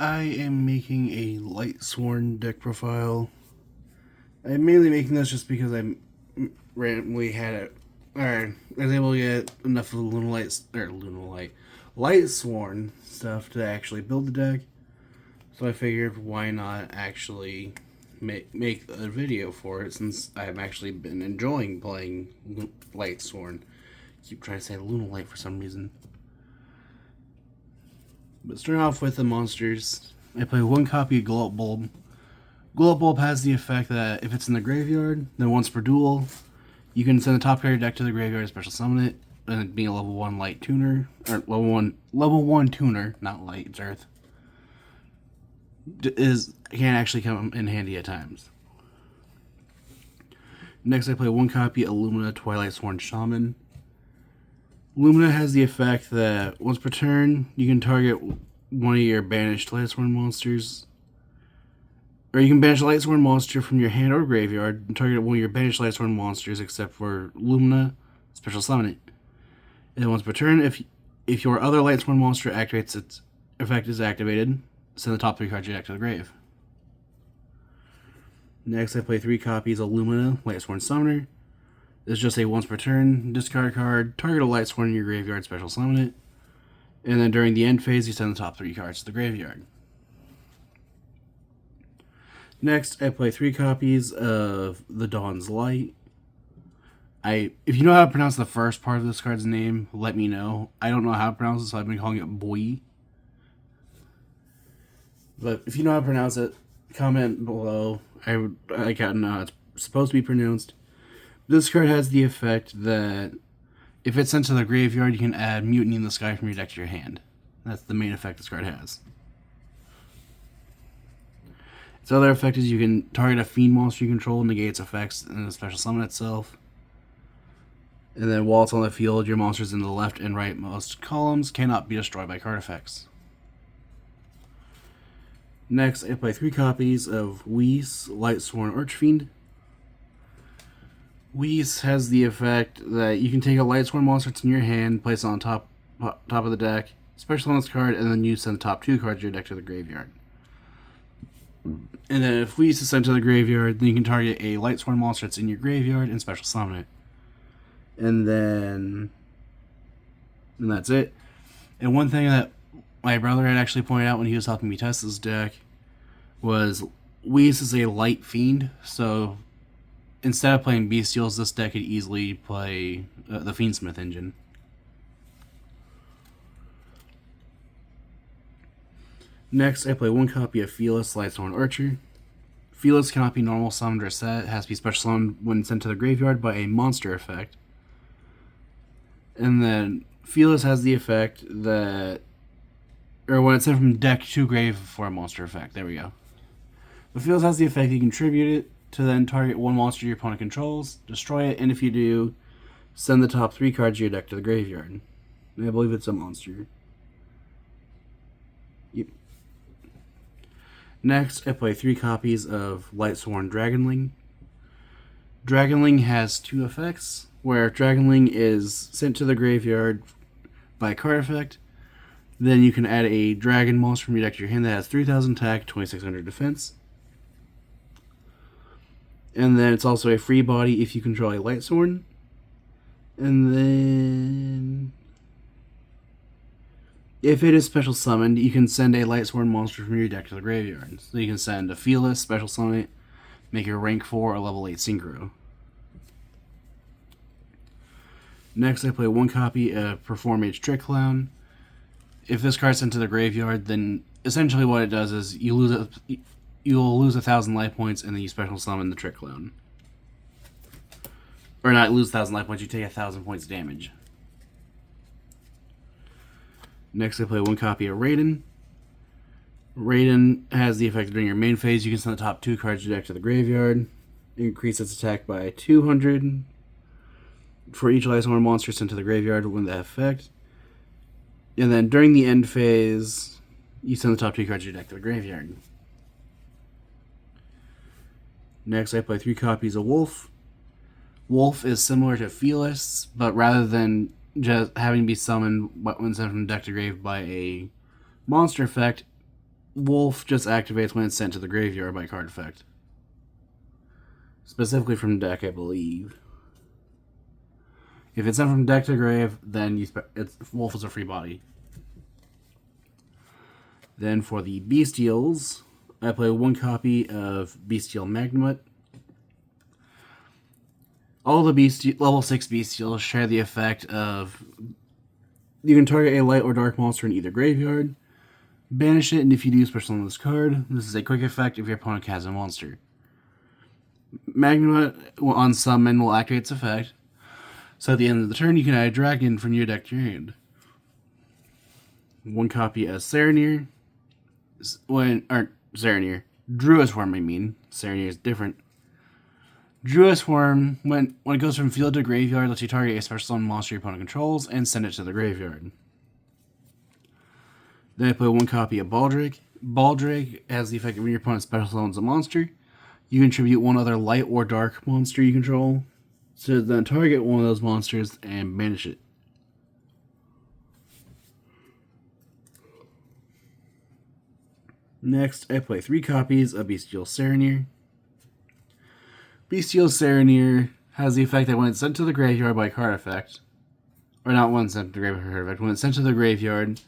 I am making a Lightsworn deck profile. I'm mainly making this just because I randomly had it, or I was able to get enough of the Lightsworn stuff to actually build the deck. So I figured, why not actually make a video for it, since I've actually been enjoying playing Lightsworn. Keep trying to say Lunalight for some reason. But starting off with the monsters, I play one copy of Glow Up Bulb. Glow Up Bulb has the effect that if it's in the graveyard, then once per duel, you can send the top card of your deck to the graveyard and special summon it. And it being a level 1 light tuner, or level one tuner, not light, it's earth, can actually come in handy at times. Next, I play one copy of Lumina Twilight Sworn Shaman. Lumina has the effect that once per turn, you can target one of your banished Lightsworn monsters, or you can banish a Lightsworn monster from your hand or graveyard and target one of your banished Lightsworn monsters except for Lumina, special summon it. And then once per turn, if your other Lightsworn monster activates its effect is activated, send the top 3 cards of your deck to the grave. Next, I play 3 copies of Lumina Lightsworn Summoner. It's just a once per turn, discard a card, target a Lightsworn in your graveyard, special summon it, and then during the end phase, you send the top 3 cards to the graveyard. Next, I play 3 copies of the Dawn's Light. If you know how to pronounce the first part of this card's name, let me know. I don't know how to pronounce it, so I've been calling it Boy. But if you know how to pronounce it, comment below. I gotta know how it's supposed to be pronounced. This card has the effect that if it's sent to the graveyard, you can add Mutiny in the Sky from your deck to your hand. That's the main effect this card has. Its other effect is you can target a fiend monster you control, negate its effects, and special summon itself. And then while it's on the field, your monsters in the left and rightmost columns cannot be destroyed by card effects. Next, I play 3 copies of Whis Lightsworn Archfiend. Whis has the effect that you can take a Lightsworn monster that's in your hand, place it on top of the deck, special on this card, and then you send the top 2 cards of your deck to the graveyard. And then if Whis is sent to the graveyard, then you can target a Lightsworn monster that's in your graveyard and special summon it. And that's it. And one thing that my brother had actually pointed out when he was helping me test this deck was Whis is a light fiend, so instead of playing Bestials, this deck could easily play the Fiendsmith engine. Next, I play 1 copy of Felis Lightsworn Archer. Felis cannot be normal summoned or set. It has to be special summoned when sent to the graveyard by a monster effect. And then Felis has the effect that, or when it's sent from deck to grave for a monster effect. There we go. But Felis has the effect you can tribute it to then target one monster your opponent controls, destroy it, and if you do, send the top 3 cards of your deck to the graveyard. And I believe it's a monster. Yep. Next, I play 3 copies of Lightsworn Dragonling. Dragonling has 2 effects, where if Dragonling is sent to the graveyard by a card effect, then you can add a dragon monster from your deck to your hand that has 3,000 attack, 2,600 defense. And then it's also a free body if you control a Lightsworn. And then if it is special summoned, you can send a Lightsworn monster from your deck to the graveyard. So you can send a Felis, special summon it, make it a rank 4 or level 8 synchro. Next, I play 1 copy of Perform Mage Trick Clown. If this card's sent to the graveyard, then essentially what it does is you'll lose 1,000 life points, and then you special summon the Trick Clown. Or not lose 1,000 life points, you take 1,000 points damage. Next, I play 1 copy of Raiden. Raiden has the effect during your main phase, you can send the top 2 cards of your deck to the graveyard. Increase its attack by 200 for each Lightsworn monster sent to the graveyard when that effect. And then during the end phase, you send the top 2 cards of your deck to the graveyard. Next, I play 3 copies of Wolf. Wolf is similar to Felis, but rather than just having to be summoned when sent from deck to grave by a monster effect, Wolf just activates when it's sent to the graveyard by card effect. Specifically from deck, I believe. If it's sent from deck to grave, then Wolf is a free body. Then for the Bestials, I play 1 copy of Bystial Lightsworn. All the level 6 Bestials share the effect of you can target a light or dark monster in either graveyard, banish it, and if you do special on this card, this is a quick effect if your opponent has a monster. Magma on summon will activate its effect, so at the end of the turn you can add a dragon from your deck to your hand. 1 copy of Serenir. Druid's Form, I mean. Serenir is different. Druid's Form, when it goes from field to graveyard, lets you target a special summon monster your opponent controls and send it to the graveyard. Then I play 1 copy of Baldric. Baldric has the effect of when your opponent special summons a monster, you contribute 1 other light or dark monster you control, so then target one of those monsters and banish it. Next, I play 3 copies of Bystial Serenir. Bystial Serenir has the effect that when it's sent to the graveyard by card effect, or not when it's sent to the graveyard by card effect, when it's sent to the graveyard,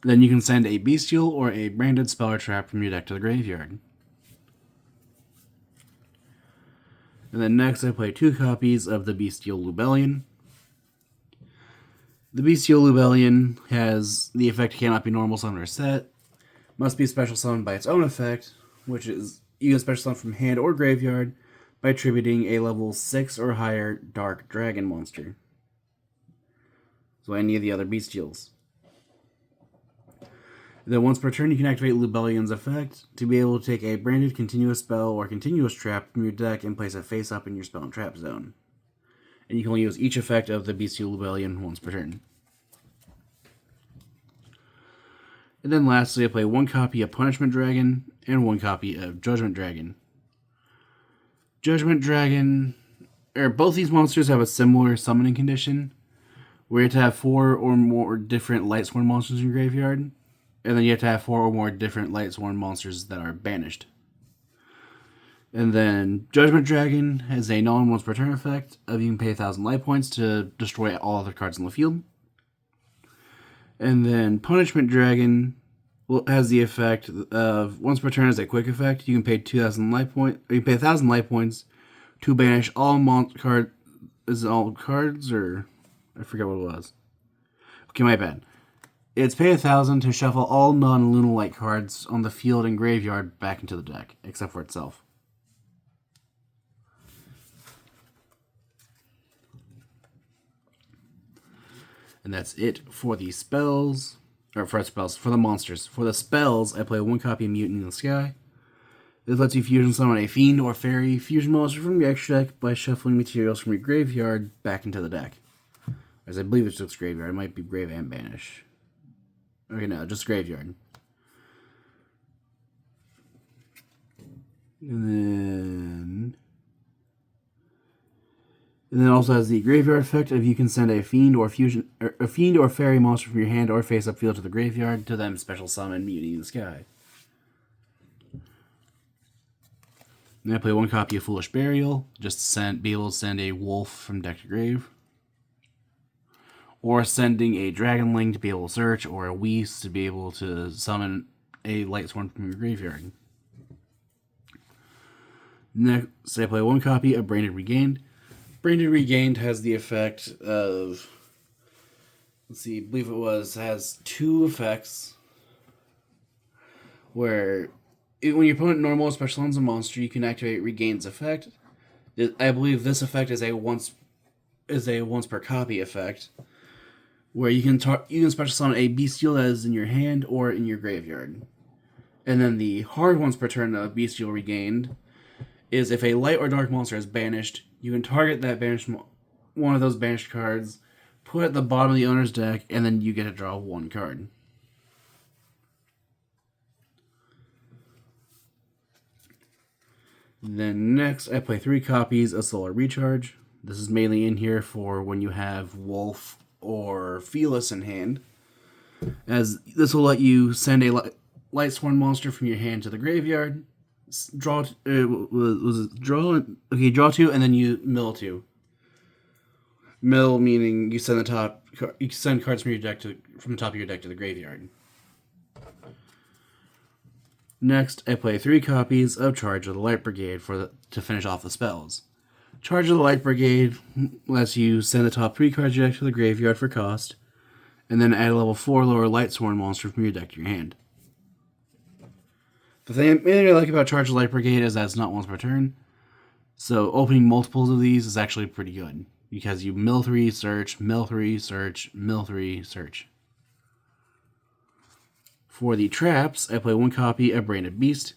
then you can send a Bestial or a branded spell or trap from your deck to the graveyard. And then next I play 2 copies of the Bystial Lightsworn. The Bystial Lightsworn has the effect cannot be normal summoned or set, must be special summoned by its own effect, which is you can special summon from hand or graveyard by attributing a level 6 or higher dark dragon monster. So any of the other Bestials. Then once per turn you can activate Lightsworn's effect to be able to take a branded continuous spell or continuous trap from your deck and place it face up in your spell and trap zone. And you can only use each effect of the Bystial Lightsworn once per turn. And then lastly, I play 1 copy of Punishment Dragon and 1 copy of Judgment Dragon. Both these monsters have a similar summoning condition, where you have to have 4 or more different Lightsworn monsters in your graveyard, and then you have to have 4 or more different Lightsworn monsters that are banished. And then Judgment Dragon has a null once per turn effect of you can pay 1,000 life points to destroy all other cards in the field. And then Punishment Dragon has the effect of once per turn as a quick effect. You can pay 2,000 life points. You can pay 1,000 life points to banish all cards. Is it all cards or I forget what it was? Okay, my bad. It's pay 1,000 to shuffle all non-Lunalight cards on the field and graveyard back into the deck, except for itself. And that's it for the spells. For the monsters. For the spells, I play 1 copy of Mutant in the Sky. This lets you fusion summon a fiend or fairy fusion monster from your extra deck by shuffling materials from your graveyard back into the deck. As I believe it's just graveyard. It might be grave and banish. Okay, no, just graveyard. And then it also has the graveyard effect of you can send a fiend or fairy monster from your hand or face up field to the graveyard to them special summon Mutiny in the Sky. Then I play 1 copy of Foolish Burial, just to be able to send a wolf from deck to grave. Or sending a Dragonling to be able to search, or a Whis to be able to summon a Lightsworn from your graveyard. Next, I play 1 copy of Branded Regained. Branded Regained has the effect of, I believe has 2 effects. Where, when your opponent normal special summons a monster, you can activate Regained's effect. I believe this effect is a once per copy effect, where you can special summon a Bestial that is in your hand or in your graveyard. And then the hard once per turn of Bystial Regained is if a light or dark monster is banished, you can target that one of those banished cards, put it at the bottom of the owner's deck, and then you get to draw 1 card. Then next, I play 3 copies of Solar Recharge. This is mainly in here for when you have Wolf or Felis in hand, as this will let you send Lightsworn monster from your hand to the graveyard. Draw was it draw? Okay, draw 2 and then you mill 2. Mill meaning you send cards from the top of your deck to the graveyard. Next, I play 3 copies of Charge of the Light Brigade to finish off the spells. Charge of the Light Brigade lets you send the top 3 cards of your deck to the graveyard for cost, and then add a level 4 lower Lightsworn monster from your deck to your hand. The main thing I like about Charge of the Light Brigade is that it's not once per turn, so opening multiples of these is actually pretty good, because you mill 3, search, mill 3, search, mill 3, search. For the traps, I play 1 copy of Branded Beast.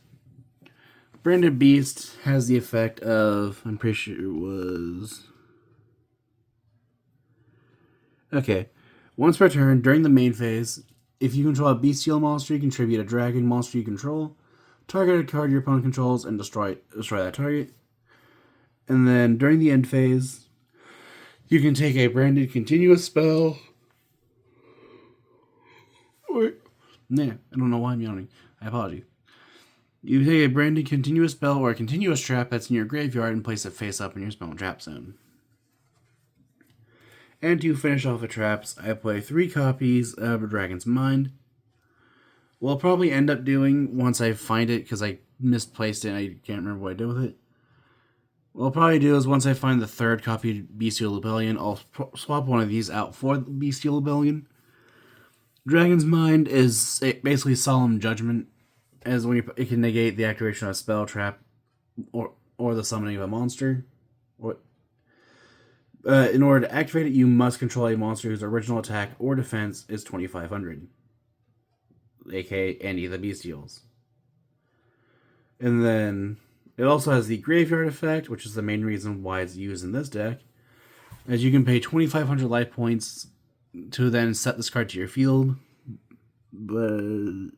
Branded Beast has the effect of, I'm pretty sure it was... Okay. Once per turn, during the main phase, if you control a bestial monster, you contribute a dragon monster you control, target a card your opponent controls, and destroy that target. And then during the end phase, you can take a branded continuous spell. Yeah, I don't know why I'm yawning. I apologize. You take a branded continuous spell or a continuous trap that's in your graveyard and place it face up in your spell and trap zone. And to finish off the traps, I play 3 copies of Dragon's Mind. What I'll probably end up doing once I find it, because I misplaced it and I can't remember what I did with it. What I'll probably do is once I find the 3rd copy of Bystial Rebellion, I'll swap one of these out for the Bystial Rebellion. Dragon's Mind is basically Solemn Judgment, as when it can negate the activation of a spell, trap, or the summoning of a monster. In order to activate it, you must control a monster whose original attack or defense is 2,500, aka any of the Bestials. And then it also has the Graveyard effect, which is the main reason why it's used in this deck, as you can pay 2,500 life points to then set this card to your field. But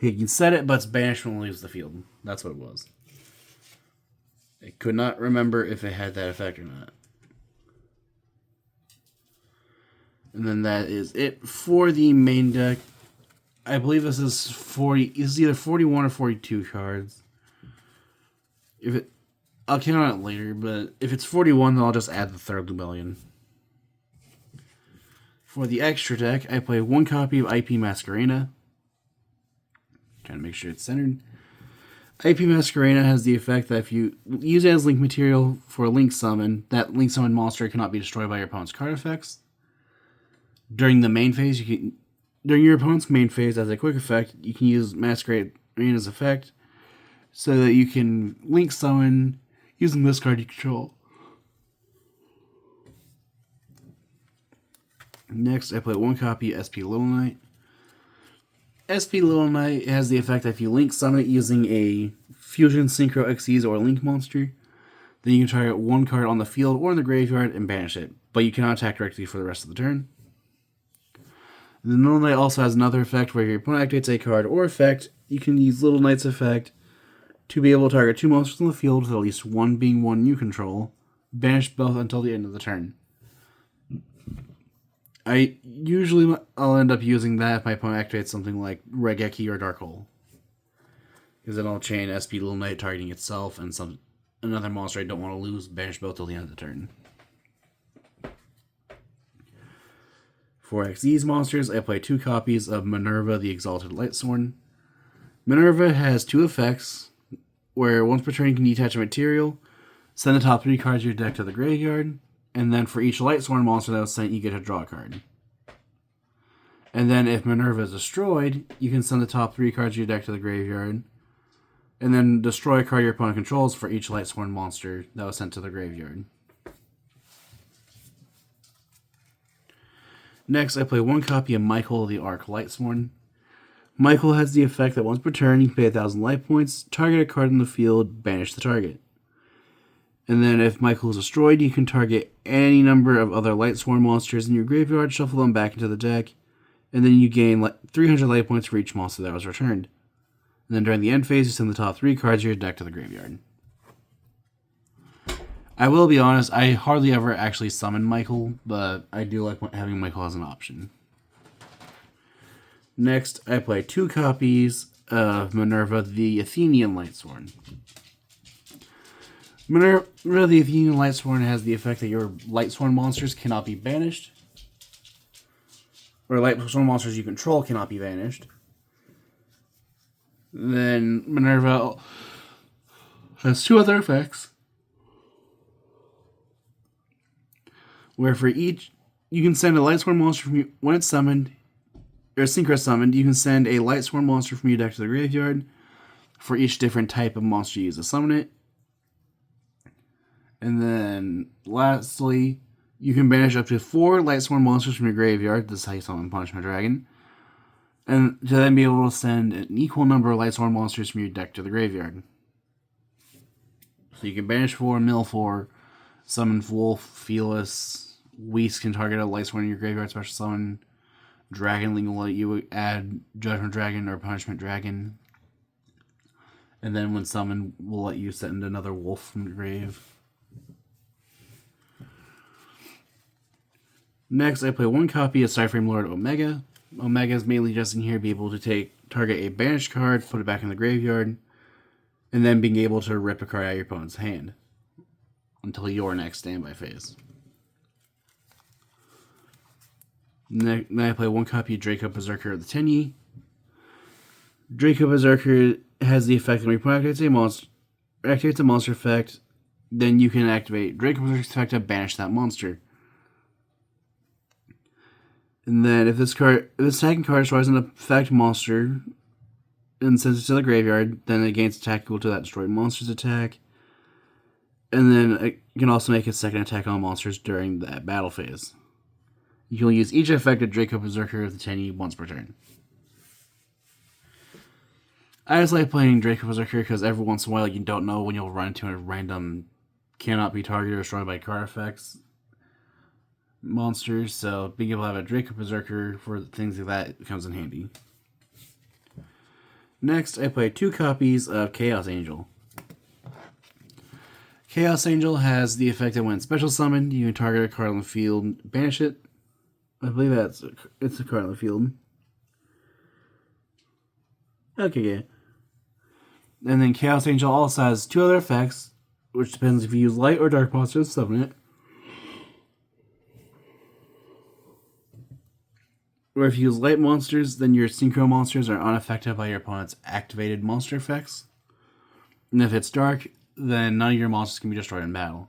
you can set it, but it's banished when it leaves the field. That's what it was. I could not remember if it had that effect or not. And then that is it for the main deck. I believe this is 40. This is either 41 or 42 cards. I'll count on it later, but if it's 41, then I'll just add the 3rd Rebellion. For the extra deck, I play 1 copy of IP Masquerena. Trying to make sure it's centered. IP Masquerena has the effect that if you use it as link material for a link summon, that link summon monster cannot be destroyed by your opponent's card effects. During the main phase, during your opponent's main phase, as a quick effect, you can use Masquerena's effect so that you can link summon using this card you control. Next, I play 1 copy of SP Little Knight. SP Little Knight has the effect that if you link summon it using a Fusion Synchro Xyz or Link monster, then you can target 1 card on the field or in the graveyard and banish it, but you cannot attack directly for the rest of the turn. The Little Knight also has another effect where your opponent activates a card or effect, you can use Little Knight's effect to be able to target 2 monsters on the field, with at least one being one you control, banish both until the end of the turn. I'll end up using that if my opponent activates something like Regeki or Dark Hole, because then I'll chain SP Little Knight targeting itself and another monster I don't want to lose, banish both till the end of the turn. For Xyz monsters, I play 2 copies of Minerva the Exalted Lightsworn. Minerva has 2 effects, where once per turn you can detach a material, send the top 3 cards of your deck to the graveyard, and then for each Lightsworn monster that was sent, you get to draw a card. And then if Minerva is destroyed, you can send the top 3 cards of your deck to the graveyard, and then destroy a card your opponent controls for each Lightsworn monster that was sent to the graveyard. Next, I play 1 copy of Michael the Arc Lightsworn. Michael has the effect that once per turn, you can pay 1,000 life points, target a card in the field, banish the target. And then if Michael is destroyed, you can target any number of other Lightsworn monsters in your graveyard, shuffle them back into the deck, and then you gain 300 life points for each monster that was returned. And then during the end phase, you send the top 3 cards of your deck to the graveyard. I will be honest, I hardly ever actually summon Michael, but I do like having Michael as an option. Next, I play 2 copies of Minerva the Athenian Lightsworn. Minerva the Athenian Lightsworn has the effect that your Lightsworn monsters cannot be banished, or Lightsworn monsters you control cannot be banished. Then Minerva has 2 other effects, where for each, you can send a Lightsworn monster from you when it's summoned, or synchro summoned. You can send a Lightsworn monster from your deck to the graveyard for each different type of monster you use to summon it. And then lastly, you can banish up to 4 Lightsworn monsters from your graveyard. This is how you summon Punishment Dragon. And to then be able to send an equal number of Lightsworn monsters from your deck to the graveyard. So you can banish 4, mill 4, summon Wolf, Felis, Whis can target a Lightsworn in your graveyard, special summon. Dragon Link will let you add Judgment Dragon or Punishment Dragon. And then when summoned, we'll let you send another Wolf from the grave. Next, I play 1 copy of Cyframe Lord Omega. Omega is mainly just in here to be able to target a banished card, put it back in the graveyard, and then being able to rip a card out of your opponent's hand until your next standby phase. Then I play 1 copy of Draco Berserker of the Tenyi. Draco Berserker has the effect that when your opponent activates a monster effect, then you can activate Draco Berserker's effect to banish that monster. And then if this second card destroys an effect monster and sends it to the graveyard, then it gains attack equal to that destroyed monster's attack. And then it can also make its second attack on monsters during that battle phase. You can use each effect of Draco Berserker of the Tenyi once per turn. I just like playing Draco Berserker because every once in a while you don't know when you'll run into a random cannot be targeted or destroyed by card effects monsters, so being able to have a Draco Berserker for things like that comes in handy. Next, I play 2 copies of Chaos Angel. Chaos Angel has the effect that when special summoned, you can target a card on the field, banish it. I believe it's a card on the field. Okay, yeah. And then Chaos Angel also has 2 other effects, which depends if you use light or dark monsters to summon it. Or if you use light monsters, then your synchro monsters are unaffected by your opponent's activated monster effects. And if it's dark, then none of your monsters can be destroyed in battle.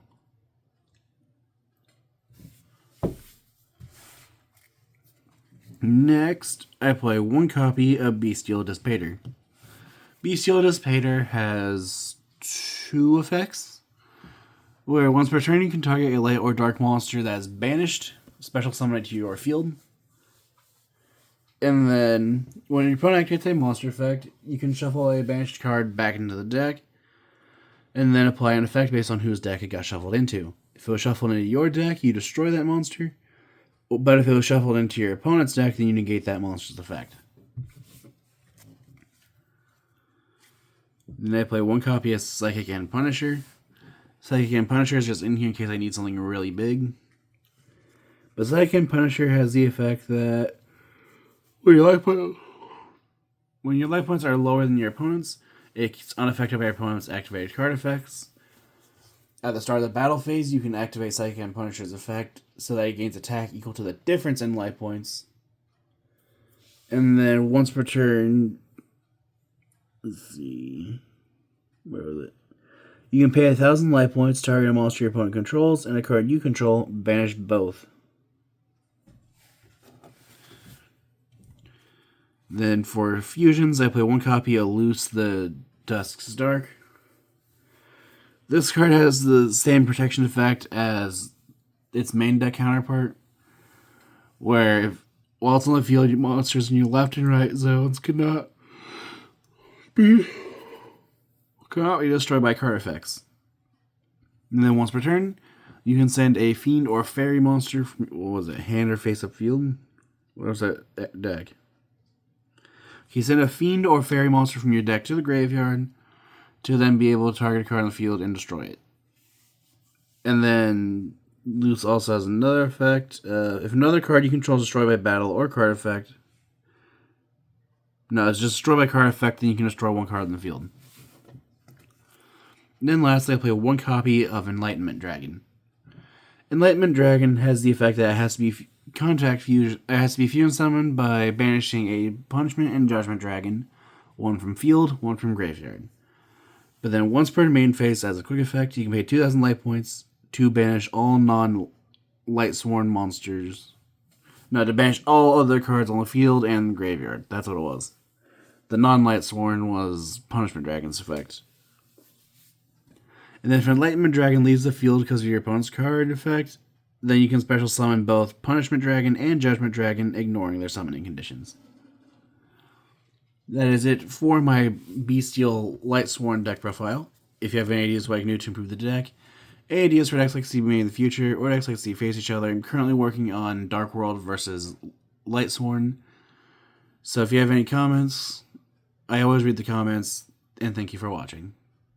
Next, I play 1 copy of Bystial Lightsworn. Bystial Lightsworn has 2 effects, where once per turn you can target a light or dark monster that is banished, special summon it to your field. And then, when your opponent activates a monster effect, you can shuffle a banished card back into the deck, and then apply an effect based on whose deck it got shuffled into. If it was shuffled into your deck, you destroy that monster. But if it was shuffled into your opponent's deck, then you negate that monster's effect. Then I play 1 copy of Psychic and Punisher. Psychic and Punisher is just in here in case I need something really big. But Psychic and Punisher has the effect that when your life points are lower than your opponent's, it's unaffected by your opponent's activated card effects. At the start of the battle phase, you can activate Psychic and Punisher's effect so that it gains attack equal to the difference in life points. And then once per turn, let's see, where was it? You can pay 1,000 life points, target a monster your opponent controls, and a card you control, banish both. Then for fusions, I play 1 copy of Loose the Dusk's Dark. This card has the same protection effect as its main deck counterpart, where while it's on the field, your monsters in your left and right zones cannot be destroyed by card effects. And then once per turn, you can send a fiend or fairy monster from, hand or face up field? What was that deck? You send a fiend or fairy monster from your deck to the graveyard to then be able to target a card on the field and destroy it. And then Loose also has another effect. If another card you control is destroyed by battle or card effect, No, it's just destroy by card effect, and you can destroy one card in the field. And then lastly, I play 1 copy of Enlightenment Dragon. Enlightenment Dragon has the effect that it has to be contact fusion. It has to be fusion summoned by banishing a Punishment and Judgment Dragon, 1 from field, 1 from graveyard. But then once per main phase, as a quick effect, you can pay 2,000 life points to banish all non-Lightsworn monsters. No, to banish all other cards on the field and the graveyard. That's what it was. The non-Lightsworn was Punishment Dragon's effect. And then if Enlightenment Dragon leaves the field because of your opponent's card effect, then you can special summon both Punishment Dragon and Judgment Dragon, ignoring their summoning conditions. That is it for my Bystial Lightsworn deck profile. If you have any ideas what I can do to improve the deck, any ideas for decks like to be made in the future, or decks like to face each other, I'm currently working on Dark World versus Lightsworn. So if you have any comments, I always read the comments, and thank you for watching.